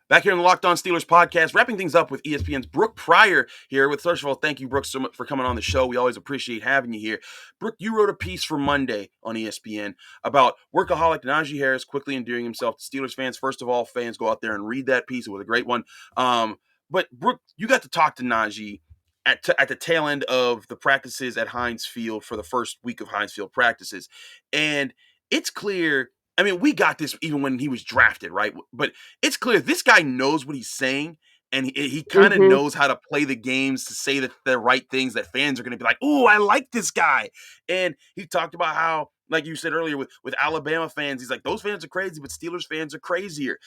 Back here in the Locked On Steelers podcast, wrapping things up with ESPN's Brooke Pryor here. With first of all, thank you, Brooke, so much for coming on the show. We always appreciate having you here. Brooke, you wrote a piece for Monday on ESPN about workaholic Najee Harris quickly endearing himself to Steelers fans. First of all, fans, go out there and read that piece. It was a great one. But Brooke, you got to talk to Najee at the tail end of the practices at Heinz Field for the first week of Heinz Field practices, and it's clear. I mean, we got this even when he was drafted, right? But it's clear this guy knows what he's saying, and he kind of Mhm. knows how to play the games to say the right things that fans are going to be like, "Oh, I like this guy." And he talked about how, like you said earlier, with Alabama fans, he's like, "Those fans are crazy, but Steelers fans are crazier."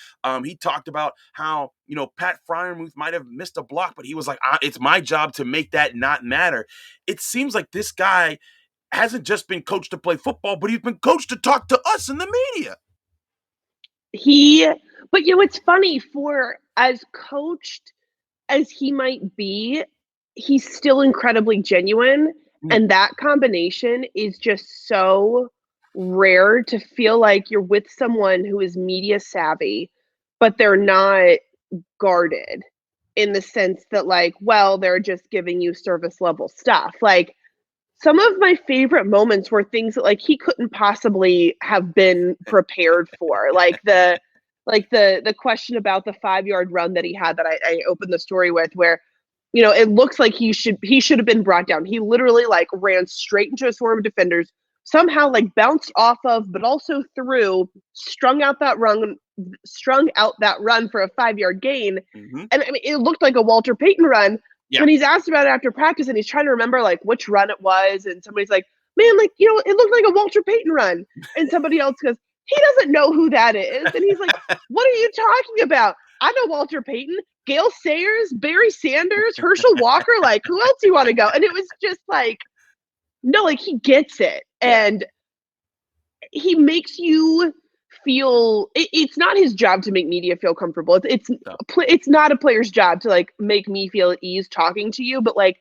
He talked about how Pat Fryermuth might have missed a block, but he was like, "It's my job to make that not matter." It seems like this guy hasn't just been coached to play football, but he's been coached to talk to us in the media. He but it's funny, for as coached as he might be, he's still incredibly genuine, Mm. and that combination is just so rare, to feel like you're with someone who is media savvy, but they're not guarded in the sense that, like, well, they're just giving you service level stuff. Like, some of my favorite moments were things that, like, he couldn't possibly have been prepared for, like the question about the 5-yard run that he had, that I opened the story with, where it looks like he should have been brought down. He literally, like, ran straight into a swarm of defenders, somehow, like, bounced off of, but also through, strung out that run for a 5-yard gain. Mm-hmm. And I mean, it looked like a Walter Payton run. Yeah. When he's asked about it after practice, and he's trying to remember, like, which run it was, and somebody's like, "Man, like, it looked like a Walter Payton run." And somebody else goes, "He doesn't know who that is." And he's like, "What are you talking about? I know Walter Payton, Gale Sayers, Barry Sanders, Herschel Walker. Like, who else do you want to go?" And it was just like, no, like, he gets it. Yeah. And he makes you feel it's not his job to make media feel comfortable. No. It's not a player's job to, like, make me feel at ease talking to you. But, like,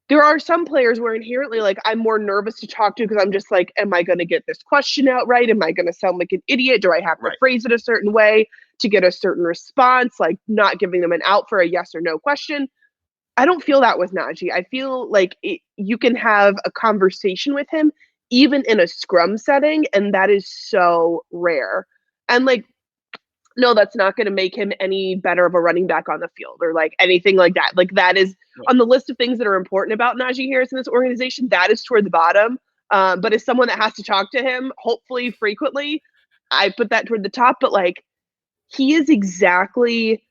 there are some players where inherently, like, I'm more nervous to talk to, because I'm just like, am I going to get this question out right? Am I going to sound like an idiot? Do I have to Right. phrase it a certain way to get a certain response? Like, not giving them an out for a yes or no question. I don't feel that with Najee. I feel like you can have a conversation with him even in a scrum setting, and that is so rare. And, like, no, that's not going to make him any better of a running back on the field, or, like, anything like that. Like, that is Right. on the list of things that are important about Najee Harris in this organization. That is toward the bottom. But as someone that has to talk to him, hopefully frequently, I put that toward the top. But, like, he is exactly,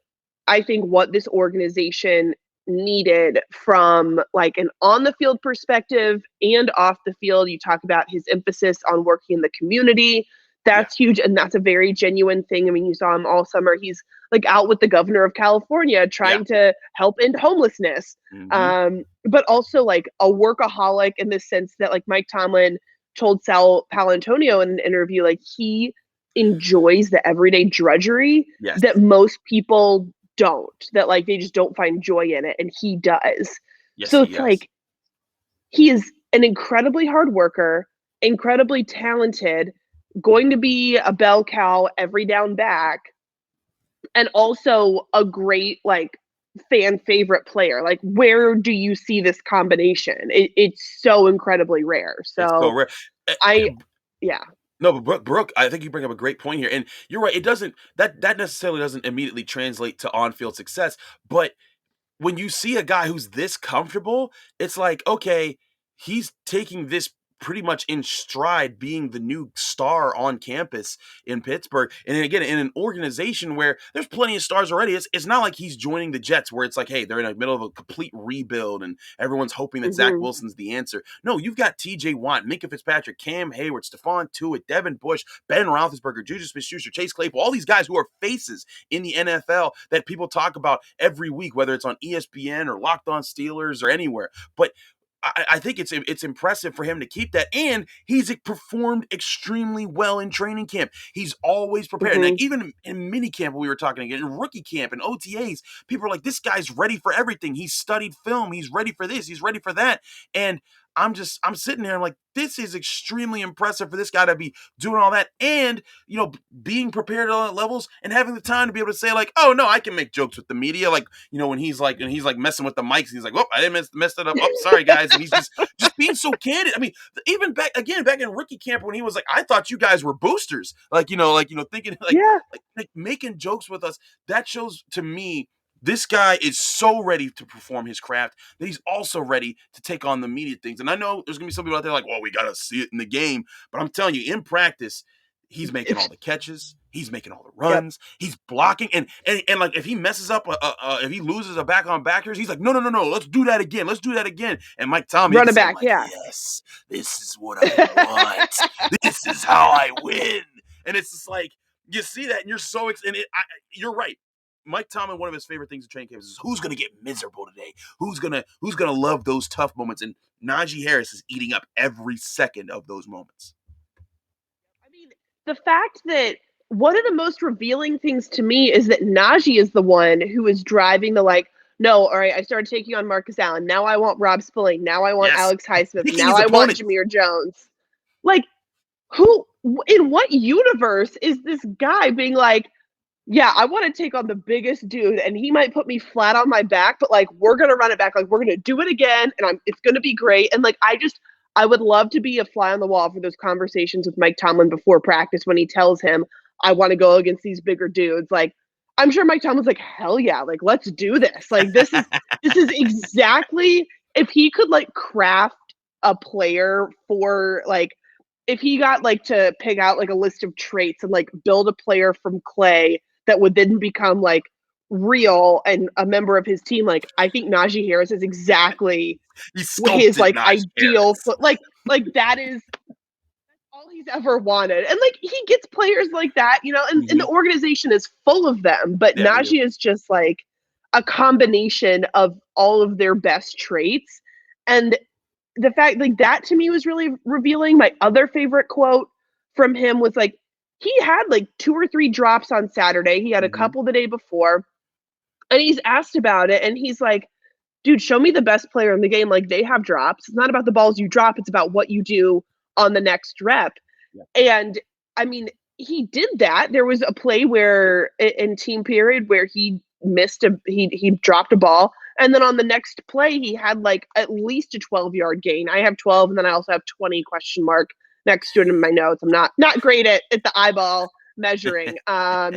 I think, what this organization needed from, like, an on the field perspective and off the field. You talk about his emphasis on working in the community. Yeah. That's huge, and that's a very genuine thing. I mean, you saw him all summer. He's, like, out with the governor of California Yeah. trying to help end homelessness. Mm-hmm. But also, like, a workaholic in the sense that, like, Mike Tomlin told Sal Palantonio in an interview, like, he enjoys the everyday drudgery Yes. that most people don't, that, like, they just don't find joy in it, and he does. Yes. So it's Yes. like, he is an incredibly hard worker, incredibly talented, going to be a bell cow every down back, and also a great, like, fan favorite player. Like, where do you see this combination? It's so incredibly rare. It's so So rare. Eh, I yeah. No, but Brooke, I think you bring up a great point here, and you're right. It doesn't that necessarily doesn't immediately translate to on-field success, but when you see a guy who's this comfortable, it's like, okay, he's taking this pretty much in stride, being the new star on campus in Pittsburgh. And then again, in an organization where there's plenty of stars already, it's not like he's joining the Jets where it's like, hey, they're in the middle of a complete rebuild and everyone's hoping that Zach Mhm. Wilson's the answer. No, you've got TJ Watt, Minka Fitzpatrick, Cam Hayward, Stephon Tuitt, Devin Bush, Ben Roethlisberger, Juju Smith-Schuster, Chase Claypool, all these guys who are faces in the NFL that people talk about every week, whether it's on ESPN or Locked On Steelers or anywhere. But I think it's impressive for him to keep that, and he's performed extremely well in training camp. He's always prepared. And, like, Mhm. even in mini camp, when we were talking again, in rookie camp and OTAs, people are like, "This guy's ready for everything. He's studied film. He's ready for this. He's ready for that." And I'm sitting there, I'm like, this is extremely impressive for this guy to be doing all that and, being prepared at all levels and having the time to be able to say, like, oh no, I can make jokes with the media. Like, when he's like messing with the mics, he's like, oh, I didn't mess that up. Oh, sorry guys. And he's just being so candid. I mean, even back in rookie camp when he was like, I thought you guys were boosters. Thinking Yeah. like making jokes with us. That shows to me this guy is so ready to perform his craft that he's also ready to take on the media things. And I know there's going to be some people out there like, well, we got to see it in the game. But I'm telling you, in practice, he's making all the catches. He's making all the Yep. runs. He's blocking. And like if he messes up, if he loses a back on backers, he's like, no. Let's do that again. Let's do that again. And Mike Tomlin Run it is back. like, Yeah. yes, this is what I want. This is how I win. And it's just like, you see that and you're so excited. You're right. Mike Tomlin, one of his favorite things in training camps is who's going to get miserable today? Who's gonna love those tough moments? And Najee Harris is eating up every second of those moments. I mean, the fact that one of the most revealing things to me is that Najee is the one who is driving the no, all right, I started taking on Marcus Allen. Now I want Rob Spilling. Now I want Alex Highsmith. Picking Now his I want opponent. Jameer Jones. Like, who in what universe is this guy being like, yeah, I want to take on the biggest dude, and he might put me flat on my back, but we're gonna run it back, we're gonna do it again, and it's gonna be great. And I would love to be a fly on the wall for those conversations with Mike Tomlin before practice when he tells him I want to go against these bigger dudes. I'm sure Mike Tomlin's like, hell yeah, let's do this. This is exactly if he could craft a player for if he got to pick out a list of traits and build a player from clay that would then become real and a member of his team. I think Najee Harris is exactly his ideal foot. That is all he's ever wanted. And he gets players like that, and the organization is full of them. But Yeah, Najee is just a combination of all of their best traits. And the fact that to me was really revealing. My other favorite quote from him was he had 2 or 3 drops on Saturday. He had a couple the day before, and he's asked about it, and he's like, dude, show me the best player in the game. They have drops. It's not about the balls you drop. It's about what you do on the next rep. Yeah. And I mean, he did that. There was a play where in team period where he missed he dropped a ball. And then on the next play, he had at least a 12-yard gain. I have 12, and then I also have 20 question mark next to it in my notes. I'm not great at the eyeball measuring. But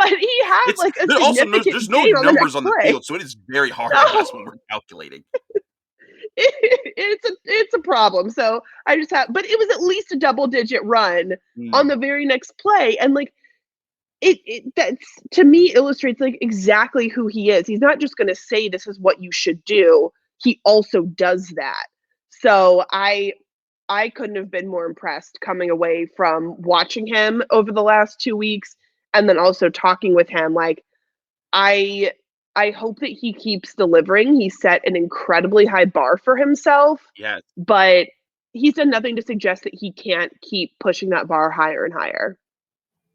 he had a significant there's no gain numbers on the play. field, so it is very hard for us when we're calculating. It's a problem. So I just have, but it was at least a double-digit run on the very next play, and that's to me illustrates exactly who he is. He's not just going to say this is what you should do. He also does that. So I couldn't have been more impressed coming away from watching him over the last 2 weeks and then also talking with him. I hope that he keeps delivering. He set an incredibly high bar for himself. Yes. But he's done nothing to suggest that he can't keep pushing that bar higher and higher.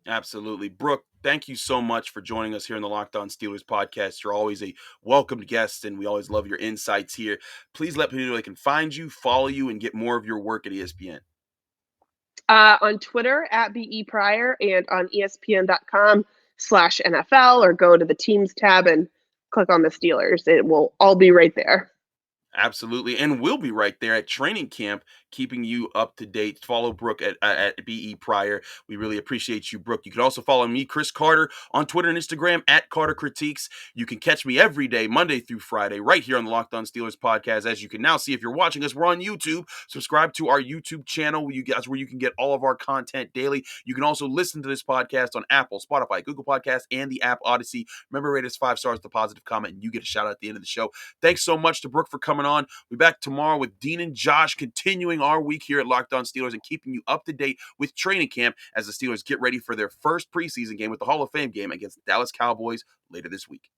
Absolutely. Brooke, thank you so much for joining us here in the Locked On Steelers podcast. You're always a welcomed guest, and we always love your insights here. Please let people know they can find you, follow you, and get more of your work at ESPN. On Twitter at BE Pryor and on ESPN.com/NFL, or go to the teams tab and click on the Steelers. It will all be right there. Absolutely. And we'll be right there at training camp, keeping you up to date. Follow Brooke at BE Pryor. We really appreciate you, Brooke. You can also follow me, Chris Carter, on Twitter and Instagram at Carter Critiques. You can catch me every day, Monday through Friday, right here on the Locked On Steelers podcast. As you can now see, if you're watching us, we're on YouTube. Subscribe to our YouTube channel where you can get all of our content daily. You can also listen to this podcast on Apple, Spotify, Google Podcasts, and the app Odyssey. Remember, rate us 5 stars with a positive comment, and you get a shout out at the end of the show. Thanks so much to Brooke for coming on. We'll be back tomorrow with Dean and Josh, continuing our week here at Locked On Steelers and keeping you up to date with training camp as the Steelers get ready for their first preseason game with the Hall of Fame game against the Dallas Cowboys later this week.